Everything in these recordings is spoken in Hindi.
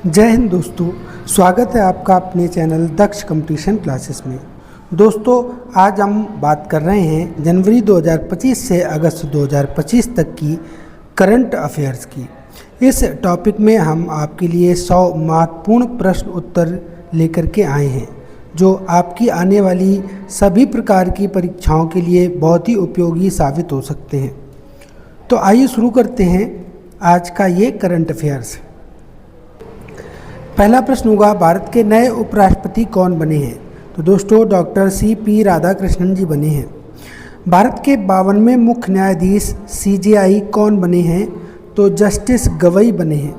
जय हिंद दोस्तों, स्वागत है आपका अपने चैनल दक्ष कंपटीशन क्लासेस में। दोस्तों, आज हम बात कर रहे हैं जनवरी 2025 से अगस्त 2025 तक की करंट अफेयर्स की। इस टॉपिक में हम आपके लिए 100 महत्वपूर्ण प्रश्न उत्तर लेकर के आए हैं जो आपकी आने वाली सभी प्रकार की परीक्षाओं के लिए बहुत ही उपयोगी साबित हो सकते हैं। तो आइए शुरू करते हैं आज का ये करंट अफेयर्स। पहला प्रश्न होगा, भारत के नए उपराष्ट्रपति कौन बने हैं? तो दोस्तों, डॉक्टर CP राधाकृष्णन जी बने हैं। भारत के 52वें मुख्य न्यायाधीश CJI कौन बने हैं? तो जस्टिस गवई बने हैं।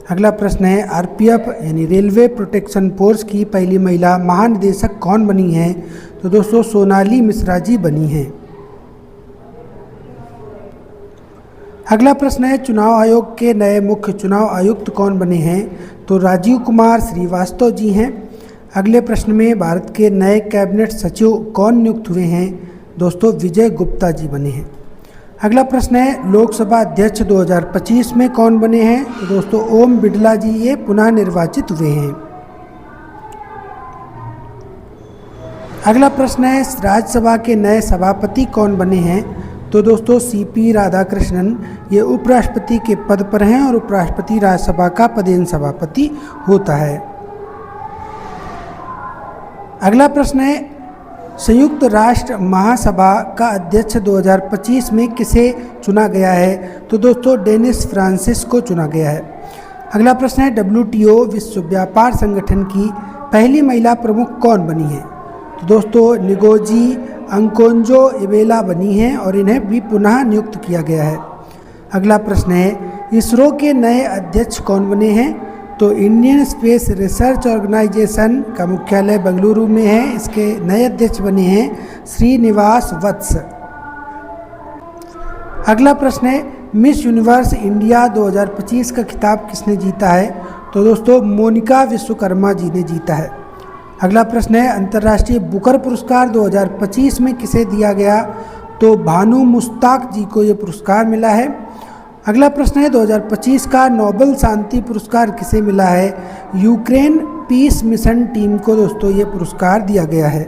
अगला प्रश्न है, RPF यानी रेलवे प्रोटेक्शन फोर्स की पहली महिला महानिदेशक कौन बनी हैं? तो दोस्तों, सोनाली मिश्रा जी बनी हैं। अगला प्रश्न है, चुनाव आयोग के नए मुख्य चुनाव आयुक्त कौन बने हैं? तो राजीव कुमार श्रीवास्तव जी हैं। अगले प्रश्न में, भारत के नए कैबिनेट सचिव कौन नियुक्त हुए हैं? दोस्तों, विजय गुप्ता जी बने हैं। अगला प्रश्न है, लोकसभा अध्यक्ष 2025 में कौन बने हैं? तो दोस्तों, ओम बिड़ला जी ये पुनः निर्वाचित हुए हैं। अगला प्रश्न है, राज्यसभा के नए सभापति कौन बने हैं? तो दोस्तों, CP राधाकृष्णन ये उपराष्ट्रपति के पद पर हैं और उपराष्ट्रपति राज्यसभा का पदेन सभापति होता है। अगला प्रश्न है, संयुक्त राष्ट्र महासभा का अध्यक्ष 2025 में किसे चुना गया है? तो दोस्तों, डेनिस फ्रांसिस को चुना गया है। अगला प्रश्न है, WTO विश्व व्यापार संगठन की पहली महिला प्रमुख कौन बनी है? तो दोस्तों, निगोजी अंकोंजो इवेला बनी हैं और इन्हें भी पुनः नियुक्त किया गया है। अगला प्रश्न है, इसरो के नए अध्यक्ष कौन बने हैं? तो इंडियन स्पेस रिसर्च ऑर्गेनाइजेशन का मुख्यालय बेंगलुरु में है, इसके नए अध्यक्ष बने हैं श्रीनिवास वत्स। अगला प्रश्न है, मिस यूनिवर्स इंडिया 2025 का खिताब किसने जीता है? तो दोस्तों, मोनिका विश्वकर्मा जी ने जीता है। अगला प्रश्न है, अंतर्राष्ट्रीय बुकर पुरस्कार 2025 में किसे दिया गया? तो भानु मुश्ताक जी को ये पुरस्कार मिला है। अगला प्रश्न है, 2025 का नोबेल शांति पुरस्कार किसे मिला है? यूक्रेन पीस मिशन टीम को दोस्तों ये पुरस्कार दिया गया है।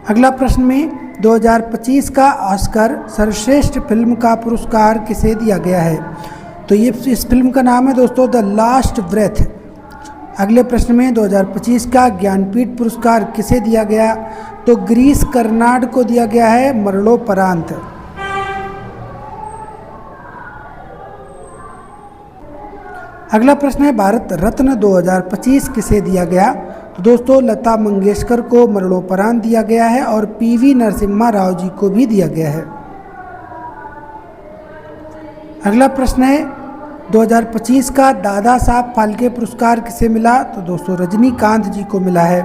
अगला प्रश्न में, 2025 का ऑस्कर सर्वश्रेष्ठ फिल्म का पुरस्कार किसे दिया गया है? तो ये इस फिल्म का नाम है दोस्तों द लास्ट ब्रेथ। अगले प्रश्न में, 2025 का ज्ञानपीठ पुरस्कार किसे दिया गया? तो गिरीश कर्नाड को दिया गया है मरणोपरांत। अगला प्रश्न है, भारत रत्न 2025 किसे दिया गया? तो दोस्तों, लता मंगेशकर को मरणोपरांत दिया गया है और PV नरसिम्हा राव जी को भी दिया गया है। अगला प्रश्न है, 2025 का दादा साहब फाल्के पुरस्कार किसे मिला? तो दोस्तों, रजनीकांत जी को मिला है।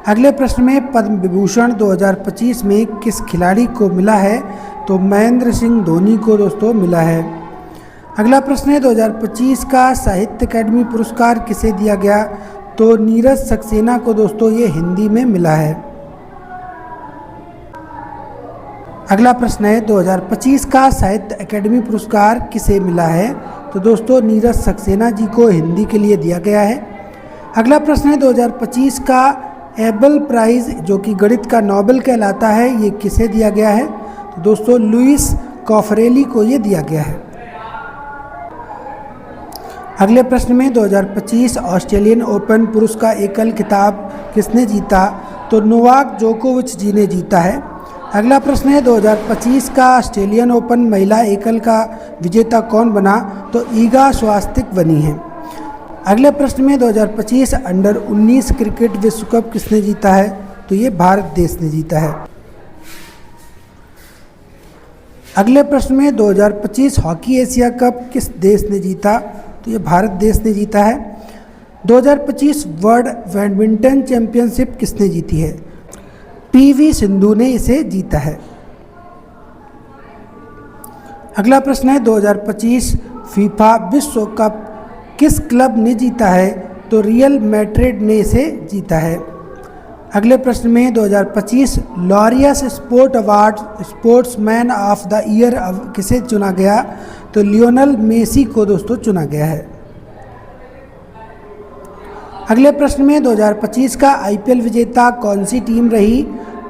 अगले प्रश्न में, पद्म विभूषण 2025 में किस खिलाड़ी को मिला है? तो महेंद्र सिंह धोनी को दोस्तों मिला है। अगला प्रश्न है, 2025 का साहित्य अकादमी पुरस्कार किसे दिया गया? तो नीरज सक्सेना को दोस्तों ये हिंदी में मिला है। अगला प्रश्न है, 2025 का साहित्य अकादमी पुरस्कार किसे मिला है? तो दोस्तों, नीरज सक्सेना जी को हिंदी के लिए दिया गया है। अगला प्रश्न है, 2025 का एबल प्राइज जो कि गणित का नोबेल कहलाता है ये किसे दिया गया है? तो दोस्तों, लुइस कॉफरेली को ये दिया गया है। अगले प्रश्न में, 2025 ऑस्ट्रेलियन ओपन पुरुष का एकल खिताब किसने जीता? तो नोवाक जोकोविच जी ने जीता है। अगला प्रश्न है, 2025 का ऑस्ट्रेलियन ओपन महिला एकल का विजेता कौन बना? तो ईगा स्वास्तिक बनी है। अगले प्रश्न में, 2025 अंडर 19 क्रिकेट विश्व कप किसने जीता है? तो ये भारत देश ने जीता है। अगले प्रश्न में, 2025 हॉकी एशिया कप किस देश ने जीता? तो ये भारत देश ने जीता है। 2025 वर्ल्ड बैडमिंटन चैंपियनशिप किसने जीती है? PV सिंधु ने इसे जीता है। अगला प्रश्न है, 2025 फीफा विश्व कप किस क्लब ने जीता है? तो रियल मैड्रिड ने इसे जीता है। अगले प्रश्न में, 2025 Laureus sport award sportsman of the year किसे चुना गया? तो लियोनेल मेसी को दोस्तों चुना गया है। अगले प्रश्न में 2025 का आईपीएल विजेता कौन सी टीम रही?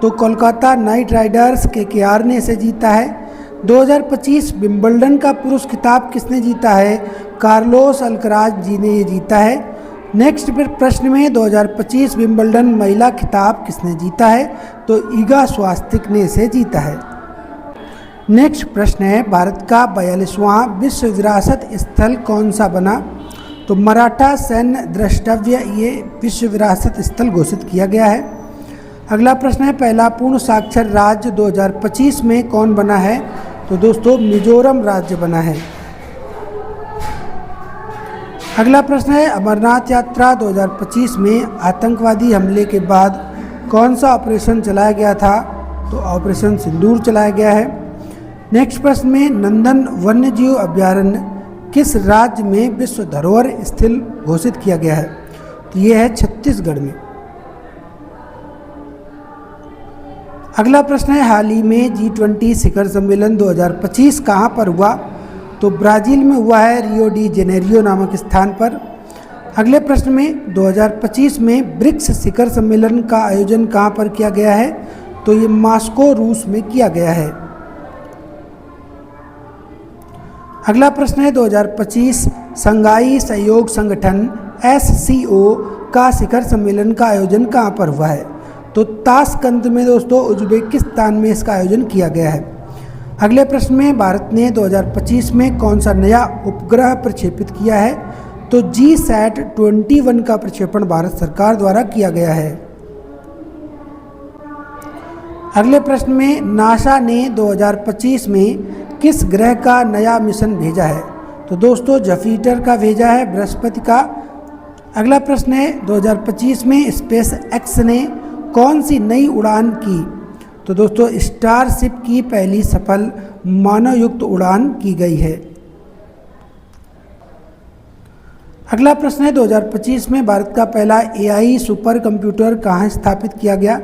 तो कोलकाता नाइट राइडर्स केकेआर ने इसे जीता है। 2025 विंबलडन का पुरुष खिताब किसने जीता है? कार्लोस अल्कराज जी ने ये जीता है। नेक्स्ट फिर प्रश्न में 2025 विंबलडन महिला खिताब किसने जीता है? तो ईगा स्वास्तिक ने इसे जीता है। नेक्स्ट प्रश्न है, भारत का 42वां विश्व विरासत स्थल कौन सा बना? तो मराठा सैन्य द्रष्टव्य ये विश्व विरासत स्थल घोषित किया गया है। अगला प्रश्न है, पहला पूर्ण साक्षर राज्य 2025 में कौन बना है? तो दोस्तों मिजोरम राज्य बना है। अगला प्रश्न है, अमरनाथ यात्रा 2025 में आतंकवादी हमले के बाद कौन सा ऑपरेशन चलाया गया था? तो ऑपरेशन सिंदूर चलाया गया है। नेक्स्ट प्रश्न में, नंदन वन्यजीव अभ्यारण्य किस राज्य में विश्व धरोहर स्थल घोषित किया गया है? तो ये है छत्तीसगढ़ में। अगला प्रश्न है, हाल ही में G20 शिखर सम्मेलन 2025 कहाँ पर हुआ? तो ब्राज़ील में हुआ है, रियो डी जेनेरियो नामक स्थान पर। अगले प्रश्न में 2025 में ब्रिक्स शिखर सम्मेलन का आयोजन कहाँ पर किया गया है? तो ये मॉस्को रूस में किया गया है। अगला प्रश्न है, 2025 शंघाई सहयोग संगठन SCO का शिखर सम्मेलन का आयोजन कहाँ पर हुआ है? तो ताशकंद में दोस्तों उज्बेकिस्तान में इसका आयोजन किया गया है। अगले प्रश्न में, भारत ने 2025 में कौन सा नया उपग्रह प्रक्षेपित किया है? तो GSAT-21 का प्रक्षेपण भारत सरकार द्वारा किया गया है। अगले प्रश्न में, नासा ने 2025 में किस ग्रह का नया मिशन भेजा है? तो दोस्तों जुपिटर का भेजा है, बृहस्पति का। अगला प्रश्न है, 2025 में स्पेस एक्स ने कौन सी नई उड़ान की? तो दोस्तों स्टारशिप की पहली सफल मानवयुक्त उड़ान की गई है। अगला प्रश्न है, 2025 में भारत का पहला AI सुपर कंप्यूटर कहाँ स्थापित किया गया?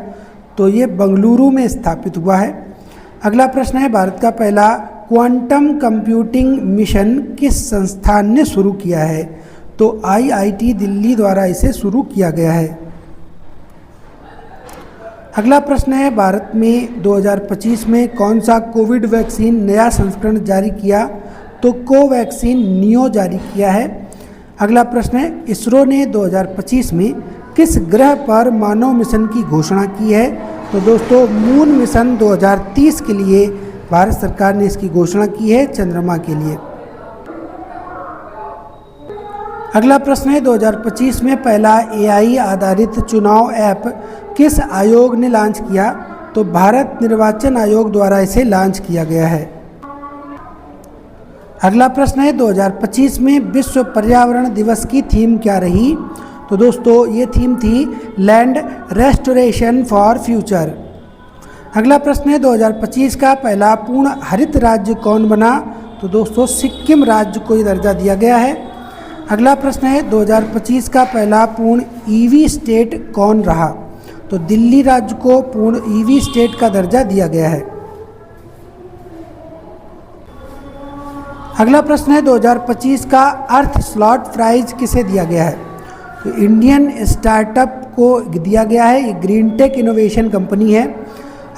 तो ये बेंगलुरु में स्थापित हुआ है। अगला प्रश्न है, भारत का पहला क्वांटम कंप्यूटिंग मिशन किस संस्थान ने शुरू किया है? तो IIT दिल्ली द्वारा इसे शुरू किया गया है। अगला प्रश्न है, भारत में 2025 में कौन सा कोविड वैक्सीन नया संस्करण जारी किया? तो कोवैक्सीन नियो जारी किया है। अगला प्रश्न है, इसरो ने 2025 में किस ग्रह पर मानव मिशन की घोषणा की है? तो दोस्तों मून मिशन 2030 के लिए भारत सरकार ने इसकी घोषणा की है, चंद्रमा के लिए। अगला प्रश्न है, 2025 में पहला AI आधारित चुनाव ऐप किस आयोग ने लॉन्च किया? तो भारत निर्वाचन आयोग द्वारा इसे लॉन्च किया गया है। अगला प्रश्न है, 2025 में विश्व पर्यावरण दिवस की थीम क्या रही? तो दोस्तों ये थीम थी लैंड रेस्टोरेशन फॉर फ्यूचर। अगला प्रश्न है, 2025 का पहला पूर्ण हरित राज्य कौन बना? तो दोस्तों सिक्किम राज्य को ये दर्जा दिया गया है। अगला प्रश्न है, 2025 का पहला पूर्ण EV स्टेट कौन रहा? तो दिल्ली राज्य को पूर्ण EV स्टेट का दर्जा दिया गया है। अगला प्रश्न है, 2025 का अर्थ स्लॉट प्राइज किसे दिया गया है? तो इंडियन स्टार्टअप को दिया गया है, ये ग्रीन टेक इनोवेशन कंपनी है।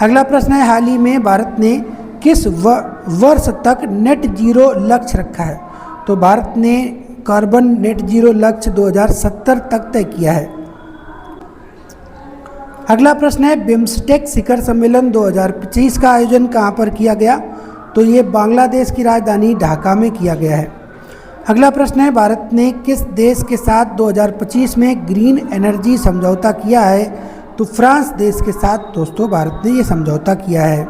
अगला प्रश्न है, हाल ही में भारत ने किस वर्ष तक नेट जीरो लक्ष्य रखा है? तो भारत ने कार्बन नेट जीरो लक्ष्य 2070 तक तय किया है। अगला प्रश्न है, बिम्स्टेक शिखर सम्मेलन 2025 का आयोजन कहाँ पर किया गया? तो ये बांग्लादेश की राजधानी ढाका में किया गया है। अगला प्रश्न है, भारत ने किस देश के साथ 2025 में ग्रीन एनर्जी समझौता किया है? तो फ्रांस देश के साथ दोस्तों भारत ने ये समझौता किया है।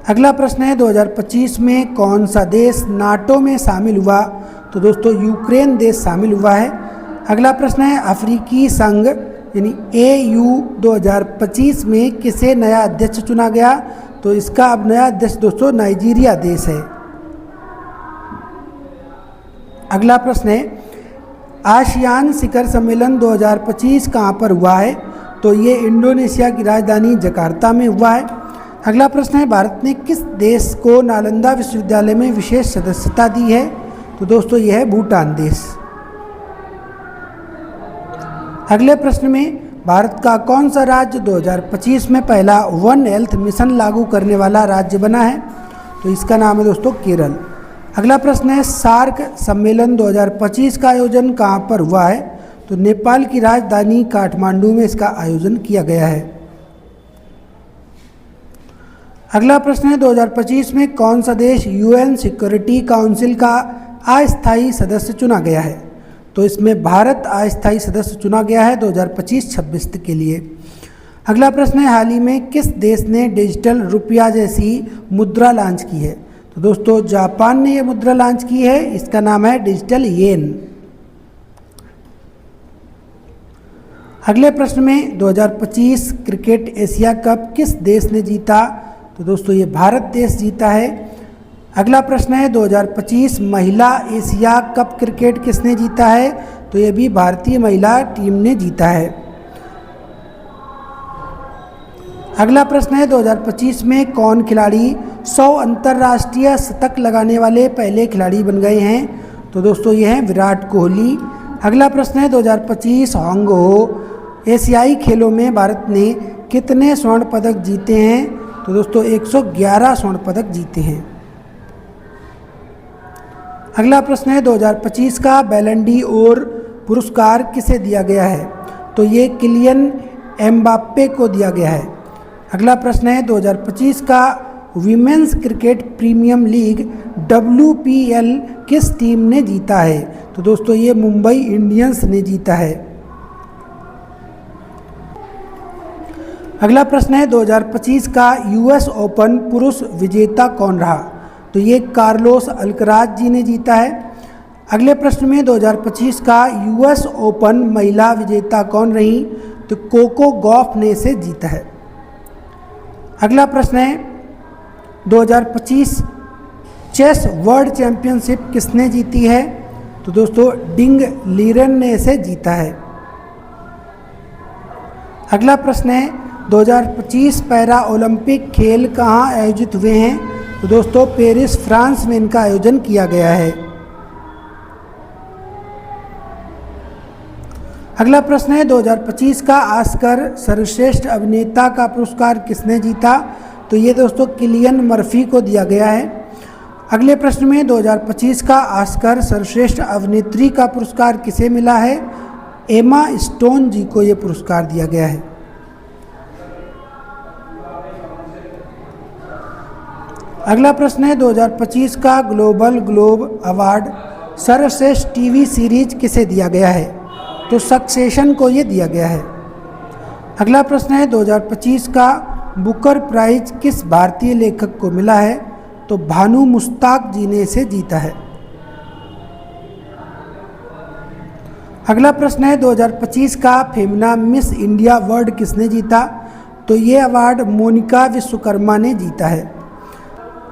अगला प्रश्न है, 2025 में कौन सा देश नाटो में शामिल हुआ? तो दोस्तों यूक्रेन देश शामिल हुआ है। अगला प्रश्न है, अफ्रीकी संघ यानी AU 2025 में किसे नया अध्यक्ष चुना गया? तो इसका अब नया अध्यक्ष दोस्तों नाइजीरिया देश है। अगला प्रश्न है, आसियान शिखर सम्मेलन 2025 कहाँ पर हुआ है? तो ये इंडोनेशिया की राजधानी जकार्ता में हुआ है। अगला प्रश्न है, भारत ने किस देश को नालंदा विश्वविद्यालय में विशेष सदस्यता दी है? तो दोस्तों यह है भूटान देश। अगले प्रश्न में, भारत का कौन सा राज्य 2025 में पहला वन हेल्थ मिशन लागू करने वाला राज्य बना है? तो इसका नाम है दोस्तों केरल। अगला प्रश्न है, सार्क सम्मेलन 2025 का आयोजन कहाँ पर हुआ है? तो नेपाल की राजधानी काठमांडू में इसका आयोजन किया गया है। अगला प्रश्न है, 2025 में कौन सा देश यूएन सिक्योरिटी काउंसिल का अस्थायी सदस्य चुना गया है? तो इसमें भारत अस्थायी सदस्य चुना गया है 2025-26 के लिए। अगला प्रश्न है, हाल ही में किस देश ने डिजिटल रुपया जैसी मुद्रा लॉन्च की है? तो दोस्तों जापान ने यह मुद्रा लॉन्च की है, इसका नाम है डिजिटल येन। अगले प्रश्न में, 2025 क्रिकेट एशिया कप किस देश ने जीता? तो दोस्तों ये भारत देश जीता है। अगला प्रश्न है, 2025 महिला एशिया कप क्रिकेट किसने जीता है? तो ये भी भारतीय महिला टीम ने जीता है। अगला प्रश्न है, 2025 में कौन खिलाड़ी 100 अंतर्राष्ट्रीय शतक लगाने वाले पहले खिलाड़ी बन गए हैं? तो दोस्तों ये हैं विराट कोहली। अगला प्रश्न है, 2025 हांगकांग एशियाई खेलों में भारत ने कितने स्वर्ण पदक जीते हैं? तो दोस्तों 111 स्वर्ण पदक जीते हैं। अगला प्रश्न है, 2025 का बैलन डी ओर पुरस्कार किसे दिया गया है? तो ये किलियन एम्बाप्पे को दिया गया है। अगला प्रश्न है, 2025 का women's cricket premium league WPL किस टीम ने जीता है? तो दोस्तों ये मुंबई इंडियंस ने जीता है। अगला प्रश्न है, 2025 का US ओपन पुरुष विजेता कौन रहा? तो ये कार्लोस अल्कराज जी ने जीता है। अगले प्रश्न में, 2025 का US ओपन महिला विजेता कौन रही? तो कोको गॉफ ने इसे जीता है। अगला प्रश्न है, 2025 चेस वर्ल्ड चैंपियनशिप किसने जीती है? तो दोस्तों डिंग लीरन ने इसे जीता है। अगला प्रश्न है, 2025 पैरा ओलंपिक खेल कहाँ आयोजित हुए हैं? तो दोस्तों पेरिस फ्रांस में इनका आयोजन किया गया है। अगला प्रश्न है, 2025 का ऑस्कर सर्वश्रेष्ठ अभिनेता का पुरस्कार किसने जीता? तो ये दोस्तों किलियन मर्फी को दिया गया है। अगले प्रश्न में, 2025 का ऑस्कर सर्वश्रेष्ठ अभिनेत्री का पुरस्कार किसे मिला है? एमा स्टोन जी को ये पुरस्कार दिया गया है। अगला प्रश्न है, 2025 का ग्लोबल ग्लोब अवार्ड सर्वश्रेष्ठ टीवी सीरीज किसे दिया गया है? तो सक्सेशन को ये दिया गया है। अगला प्रश्न है, 2025 का बुकर प्राइज किस भारतीय लेखक को मिला है? तो भानु मुश्ताक जी ने इसे जीता है। अगला प्रश्न है, 2025 का फेमिना मिस इंडिया अवार्ड किसने जीता? तो ये अवार्ड मोनिका विश्वकर्मा ने जीता है।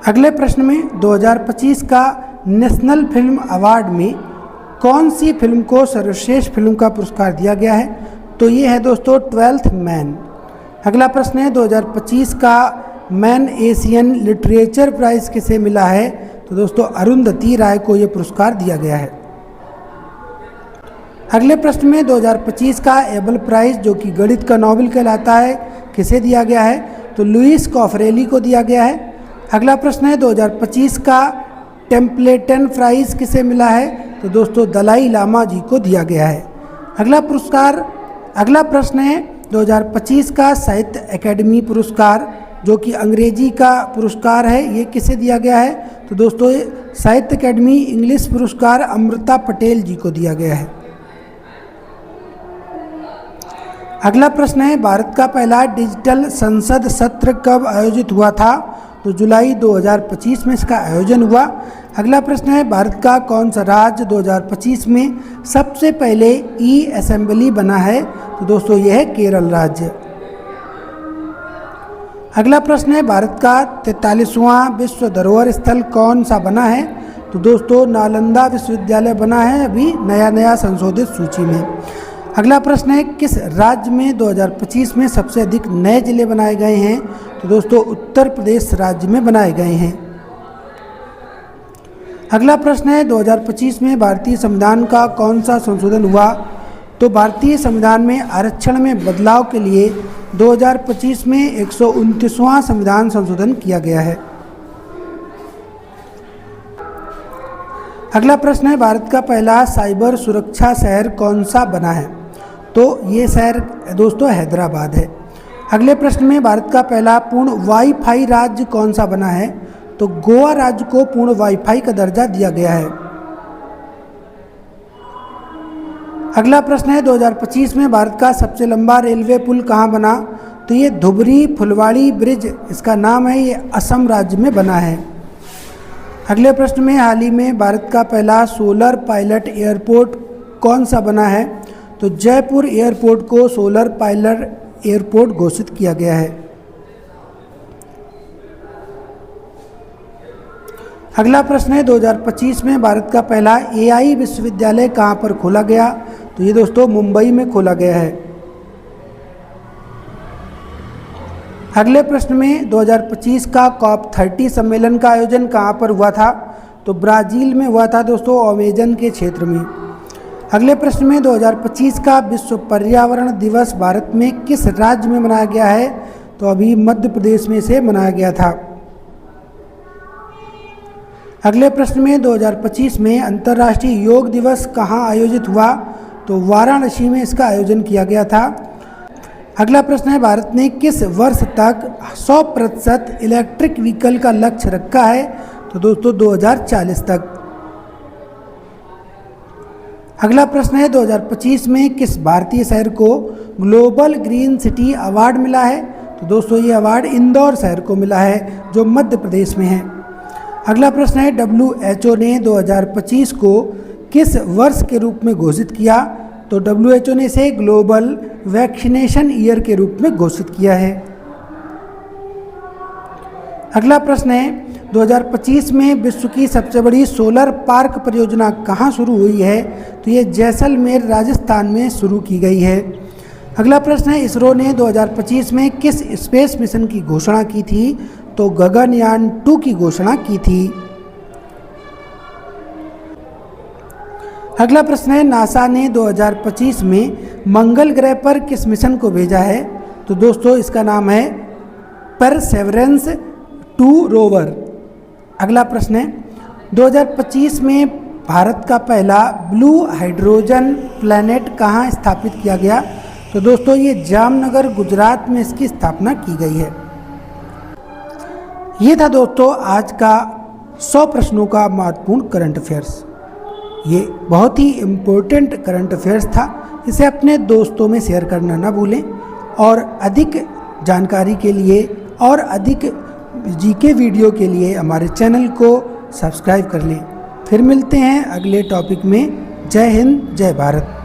अगले प्रश्न में, 2025 का नेशनल फिल्म अवार्ड में कौन सी फिल्म को सर्वश्रेष्ठ फिल्म का पुरस्कार दिया गया है? तो ये है दोस्तों 12th मैन। अगला प्रश्न है, 2025 का मैन एशियन लिटरेचर प्राइज किसे मिला है? तो दोस्तों अरुंधति राय को ये पुरस्कार दिया गया है। अगले प्रश्न में, 2025 का एबल प्राइज जो कि गणित का नोबेल कहलाता है किसे दिया गया है? तो लुइस कॉफरेली को दिया गया है। अगला प्रश्न है, 2025 का टेम्पलेटन प्राइज किसे मिला है? तो दोस्तों दलाई लामा जी को दिया गया है। अगला प्रश्न है, 2025 का साहित्य अकेडमी पुरस्कार जो कि अंग्रेजी का पुरस्कार है ये किसे दिया गया है? तो दोस्तों साहित्य अकेडमी इंग्लिश पुरस्कार अमृता पटेल जी को दिया गया है। अगला प्रश्न है, भारत का पहला डिजिटल संसद सत्र कब आयोजित हुआ था? तो जुलाई 2025 में इसका आयोजन हुआ। अगला प्रश्न है, भारत का कौन सा राज्य 2025 में सबसे पहले ई असेंबली बना है? तो दोस्तों यह है केरल राज्य। अगला प्रश्न है, भारत का 43वां विश्व धरोहर स्थल कौन सा बना है? तो दोस्तों नालंदा विश्वविद्यालय बना है अभी नया संशोधित सूची में। अगला प्रश्न है, किस राज्य में 2025 में सबसे अधिक नए जिले बनाए गए हैं? तो दोस्तों उत्तर प्रदेश राज्य में बनाए गए हैं। अगला प्रश्न है 2025 में भारतीय संविधान का कौन सा संशोधन हुआ? तो भारतीय संविधान में आरक्षण में बदलाव के लिए 2025 में 129वां संविधान संशोधन किया गया है। अगला प्रश्न है भारत का पहला साइबर सुरक्षा शहर कौन सा बना है? तो ये शहर दोस्तों हैदराबाद है। अगले प्रश्न में भारत का पहला पूर्ण वाईफाई राज्य कौन सा बना है? तो गोवा राज्य को पूर्ण वाईफाई का दर्जा दिया गया है। अगला प्रश्न है 2025 में भारत का सबसे लंबा रेलवे पुल कहाँ बना? तो ये धुबरी फुलवाड़ी ब्रिज इसका नाम है, ये असम राज्य में बना है। अगले प्रश्न में हाल ही में भारत का पहला सोलर पायलट एयरपोर्ट कौन सा बना है? तो जयपुर एयरपोर्ट को सोलर पायलट एयरपोर्ट घोषित किया गया है। अगला प्रश्न है 2025 में भारत का पहला एआई विश्वविद्यालय कहाँ पर खोला गया? तो ये दोस्तों मुंबई में खोला गया है। अगले प्रश्न में 2025 का COP30 सम्मेलन का आयोजन कहाँ पर हुआ था? तो ब्राज़ील में हुआ था दोस्तों, अमेजन के क्षेत्र में। अगले प्रश्न में 2025 का विश्व पर्यावरण दिवस भारत में किस राज्य में मनाया गया है? तो अभी मध्य प्रदेश में से मनाया गया था। अगले प्रश्न में 2025 में अंतर्राष्ट्रीय योग दिवस कहाँ आयोजित हुआ? तो वाराणसी में इसका आयोजन किया गया था। अगला प्रश्न है भारत ने किस वर्ष तक 100% इलेक्ट्रिक व्हीकल का लक्ष्य रखा है? तो दोस्तों 2040 तक। अगला प्रश्न है 2025 में किस भारतीय शहर को ग्लोबल ग्रीन सिटी अवार्ड मिला है? तो दोस्तों ये अवार्ड इंदौर शहर को मिला है जो मध्य प्रदेश में है। अगला प्रश्न है WHO ने 2025 को किस वर्ष के रूप में घोषित किया? तो WHO ने इसे ग्लोबल वैक्सीनेशन ईयर के रूप में घोषित किया है। अगला प्रश्न है 2025 में विश्व की सबसे बड़ी सोलर पार्क परियोजना कहाँ शुरू हुई है? तो ये जैसलमेर राजस्थान में शुरू की गई है। अगला प्रश्न है इसरो ने 2025 में किस स्पेस मिशन की घोषणा की थी? तो गगनयान 2 की घोषणा की थी। अगला प्रश्न है नासा ने 2025 में मंगल ग्रह पर किस मिशन को भेजा है? तो दोस्तों इसका नाम है परसेवरेंस 2 रोवर। अगला प्रश्न है 2025 में भारत का पहला ब्लू हाइड्रोजन प्लैनेट कहाँ स्थापित किया गया? तो दोस्तों ये जामनगर गुजरात में इसकी स्थापना की गई है। ये था दोस्तों आज का 100 प्रश्नों का महत्वपूर्ण करंट अफेयर्स। ये बहुत ही इम्पोर्टेंट करंट अफेयर्स था। इसे अपने दोस्तों में शेयर करना ना भूलें और अधिक जानकारी के लिए और अधिक जीके वीडियो के लिए हमारे चैनल को सब्सक्राइब कर लें। फिर मिलते हैं अगले टॉपिक में। जय हिंद, जय भारत।